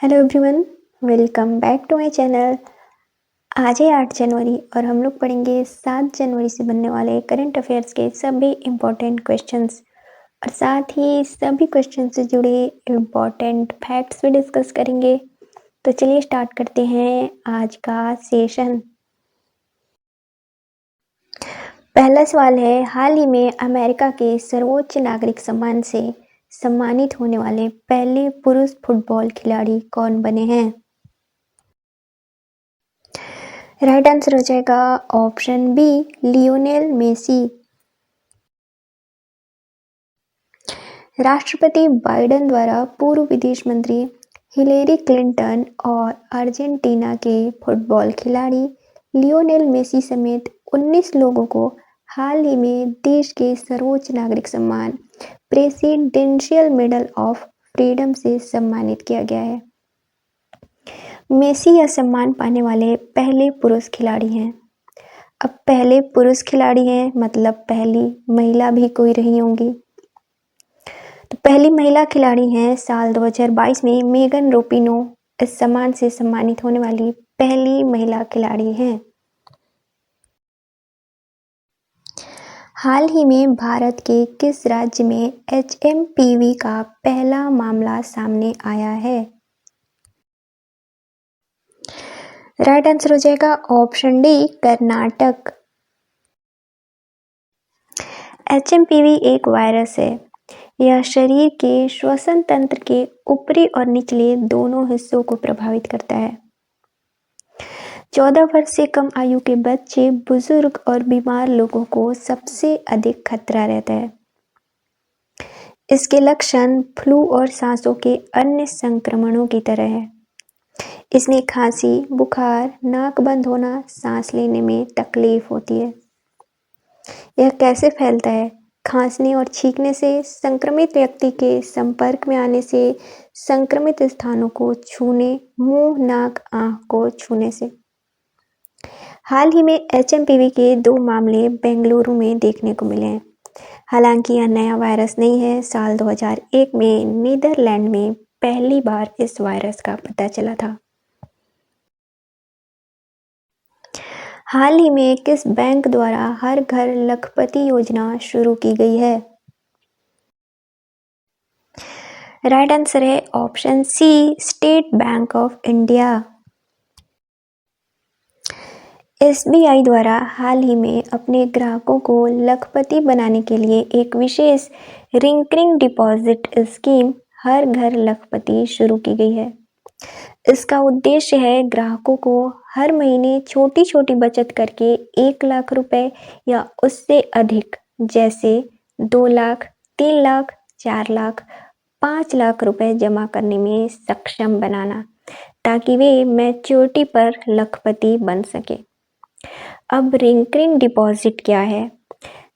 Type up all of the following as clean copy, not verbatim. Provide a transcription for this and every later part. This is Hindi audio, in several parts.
Hello everyone, welcome back to my channel. आज है 8 जनवरी और हम लोग पढ़ेंगे 7 जनवरी से बनने वाले करंट अफेयर्स के सभी इम्पोर्टेंट क्वेश्चंस और साथ ही सभी क्वेश्चन से जुड़े इम्पोर्टेंट फैक्ट्स भी डिस्कस करेंगे। तो चलिए स्टार्ट करते हैं आज का सेशन। पहला सवाल है, हाल ही में अमेरिका के सर्वोच्च नागरिक सम्मान से सम्मानित होने वाले पहले पुरुष फुटबॉल खिलाड़ी कौन बने हैं? राइट आंसर हो जाएगा ऑप्शन बी, लियोनेल मेसी। राष्ट्रपति बाइडेन द्वारा पूर्व विदेश मंत्री हिलेरी क्लिंटन और अर्जेंटीना के फुटबॉल खिलाड़ी लियोनेल मेसी समेत 19 लोगों को हाल ही में देश के सर्वोच्च नागरिक सम्मान प्रेसिडेंशियल मेडल ऑफ फ्रीडम से सम्मानित किया गया है। मेसी यह सम्मान पाने वाले पहले पुरुष खिलाड़ी हैं। अब पहले पुरुष खिलाड़ी हैं मतलब पहली महिला भी कोई रही होंगी। तो पहली महिला खिलाड़ी हैं साल 2022 में मेगन रापिनो इस सम्मान से सम्मानित होने वाली पहली महिला खिलाड़ी हैं। हाल ही में भारत के किस राज्य में HMPV का पहला मामला सामने आया है? राइट आंसर हो जाएगा ऑप्शन डी, कर्नाटक। HMPV एक वायरस है। यह शरीर के श्वसन तंत्र के ऊपरी और निचले दोनों हिस्सों को प्रभावित करता है। 14 वर्ष से कम आयु के बच्चे, बुजुर्ग और बीमार लोगों को सबसे अधिक खतरा रहता है। इसके लक्षण फ्लू और सांसों के अन्य संक्रमणों की तरह है। इसमें खांसी, बुखार, नाक बंद होना, सांस लेने में तकलीफ होती है। यह कैसे फैलता है? खांसने और छींकने से, संक्रमित व्यक्ति के संपर्क में आने से, संक्रमित स्थानों को छूने, मुंह, नाक, आंख को छूने से। हाल ही में HMPV के 2 मामले बेंगलुरु में देखने को मिले हैं। हालांकि यह नया वायरस नहीं है। साल 2001 में नीदरलैंड में पहली बार इस वायरस का पता चला था। हाल ही में किस बैंक द्वारा हर घर लखपति योजना शुरू की गई है? राइट आंसर है option C, State Bank of India. SBI द्वारा हाल ही में अपने ग्राहकों को लखपति बनाने के लिए एक विशेष रिकरिंग डिपॉजिट स्कीम हर घर लखपति शुरू की गई है। इसका उद्देश्य है ग्राहकों को हर महीने छोटी छोटी बचत करके 1 लाख रुपए या उससे अधिक, जैसे 2 लाख, 3 लाख, 4 लाख, 5 लाख रुपए जमा करने में सक्षम बनाना, ताकि वे मैच्योरिटी पर लखपति बन सके। अब रिकरिंग डिपॉजिट क्या है?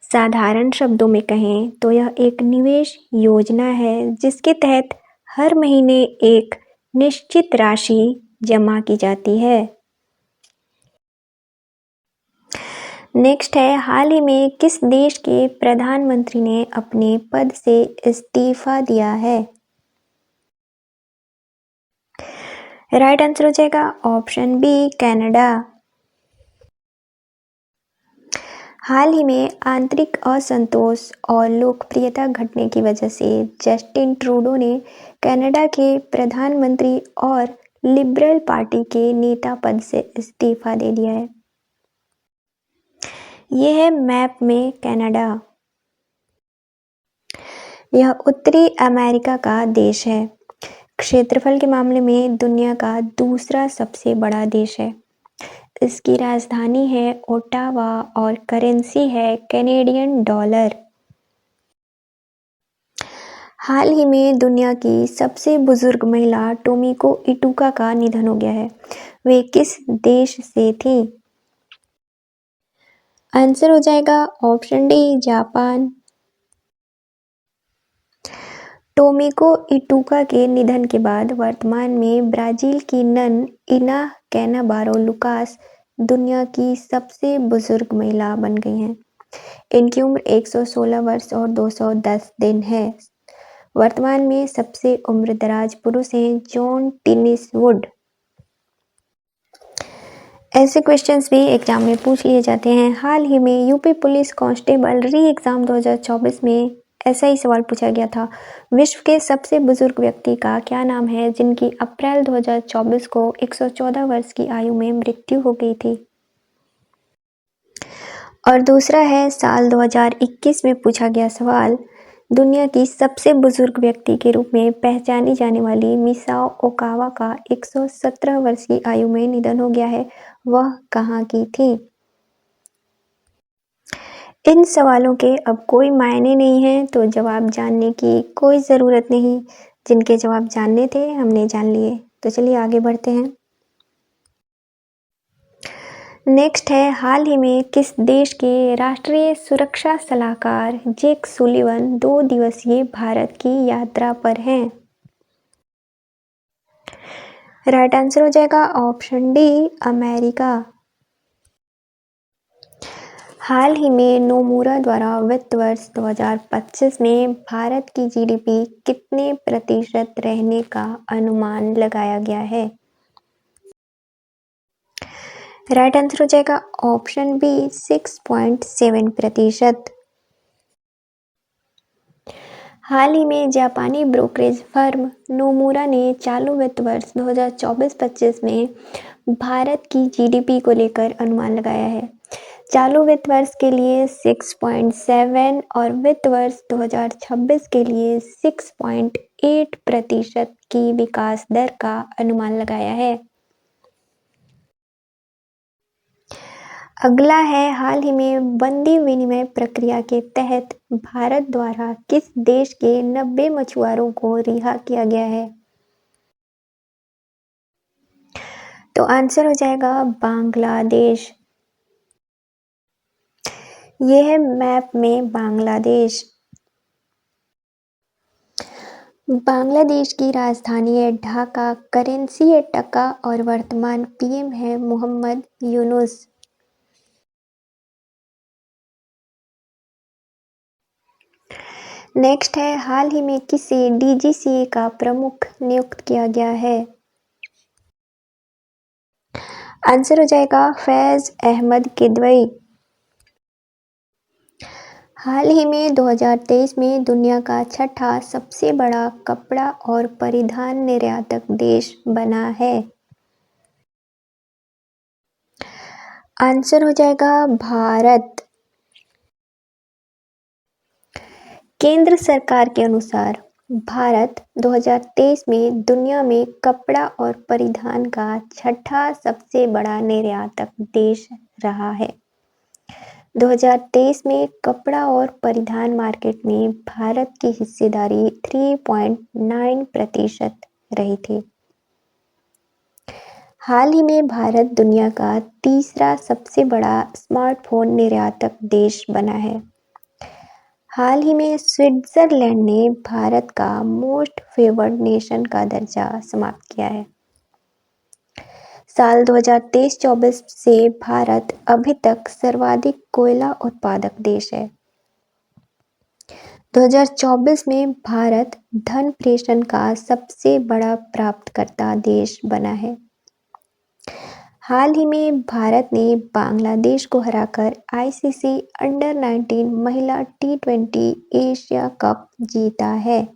साधारण शब्दों में कहें तो यह एक निवेश योजना है जिसके तहत हर महीने एक निश्चित राशि जमा की जाती है। नेक्स्ट है, हाल ही में किस देश के प्रधानमंत्री ने अपने पद से इस्तीफा दिया है? राइट आंसर हो जाएगा ऑप्शन बी, कनाडा। हाल ही में आंतरिक असंतोष और लोकप्रियता घटने की वजह से जस्टिन ट्रूडो ने कनाडा के प्रधानमंत्री और लिबरल पार्टी के नेता पद से इस्तीफा दे दिया है। यह है मैप में कनाडा। यह उत्तरी अमेरिका का देश है। क्षेत्रफल के मामले में दुनिया का दूसरा सबसे बड़ा देश है। इसकी राजधानी है ओटावा और करेंसी है कैनेडियन डॉलर। हाल ही में दुनिया की सबसे बुजुर्ग महिला टोमिको इटुका का निधन हो गया है। वे किस देश से थी? आंसर हो जाएगा ऑप्शन डी, जापान। टोमिको इटुका के निधन के बाद वर्तमान में ब्राजील की नन इना कैनाबारो लुकास दुनिया की सबसे बुजुर्ग महिला बन गई हैं। इनकी उम्र 116 वर्ष और 210 दिन है। वर्तमान में सबसे उम्रदराज पुरुष हैं जॉन टेनिस वुड। ऐसे क्वेश्चंस भी एग्जाम में पूछ लिए जाते हैं। हाल ही में यूपी पुलिस कांस्टेबल री एग्जाम 2024 में ऐसा ही सवाल पूछा गया था। विश्व के सबसे बुजुर्ग व्यक्ति का क्या नाम है जिनकी अप्रैल 2024 को 114 वर्ष की आयु में मृत्यु हो गई थी। और दूसरा है साल 2021 में पूछा गया सवाल, दुनिया की सबसे बुजुर्ग व्यक्ति के रूप में पहचानी जाने वाली मिसाओ ओकावा का 117 वर्ष की आयु में निधन हो गया है, वह कहाँ की थी। इन सवालों के अब कोई मायने नहीं है, तो जवाब जानने की कोई ज़रूरत नहीं। जिनके जवाब जानने थे हमने जान लिए। तो चलिए आगे बढ़ते हैं। नेक्स्ट है, हाल ही में किस देश के राष्ट्रीय सुरक्षा सलाहकार जेक सुलिवन 2 दिवसीय भारत की यात्रा पर हैं। राइट आंसर हो जाएगा ऑप्शन डी, अमेरिका। हाल ही में नोमुरा द्वारा वित्त वर्ष 2025 में भारत की जीडीपी कितने प्रतिशत रहने का अनुमान लगाया गया है। राइट आंसर हो जाएगा ऑप्शन बी, 6.7%। हाल ही में जापानी ब्रोकरेज फर्म नोमुरा ने चालू वित्त वर्ष 2024-25 में भारत की जीडीपी को लेकर अनुमान लगाया है। चालू वित्त वर्ष के लिए 6.7 और वित्त वर्ष 2026 के लिए 6.8% की विकास दर का अनुमान लगाया है। अगला है, हाल ही में बंदी विनिमय प्रक्रिया के तहत भारत द्वारा किस देश के 90 मछुआरों को रिहा किया गया है। तो आंसर हो जाएगा बांग्लादेश। यह है मैप में बांग्लादेश। बांग्लादेश की राजधानी है ढाका, करेंसी है टका और वर्तमान पीएम है मोहम्मद यूनुस। नेक्स्ट है, हाल ही में किसे डीजीसीए का प्रमुख नियुक्त किया गया है। आंसर हो जाएगा फैज अहमद किदवई। हाल ही में 2023 में दुनिया का छठा सबसे बड़ा कपड़ा और परिधान निर्यातक देश बना है। आंसर हो जाएगा भारत। केंद्र सरकार के अनुसार भारत 2023 में दुनिया में कपड़ा और परिधान का छठा सबसे बड़ा निर्यातक देश रहा है। 2023 में कपड़ा और परिधान मार्केट में भारत की हिस्सेदारी 3.9% रही थी। हाल ही में भारत दुनिया का तीसरा सबसे बड़ा स्मार्टफोन निर्यातक देश बना है। हाल ही में स्विट्जरलैंड ने भारत का मोस्ट फेवर्ड नेशन का दर्जा समाप्त किया है। साल 2023-24 से भारत अभी तक सर्वाधिक कोयला उत्पादक देश है। 2024 में भारत धन प्रेषण का सबसे बड़ा प्राप्तकर्ता देश बना है। हाल ही में भारत ने बांग्लादेश को हराकर आईसीसी अंडर 19 महिला T20 एशिया कप जीता है।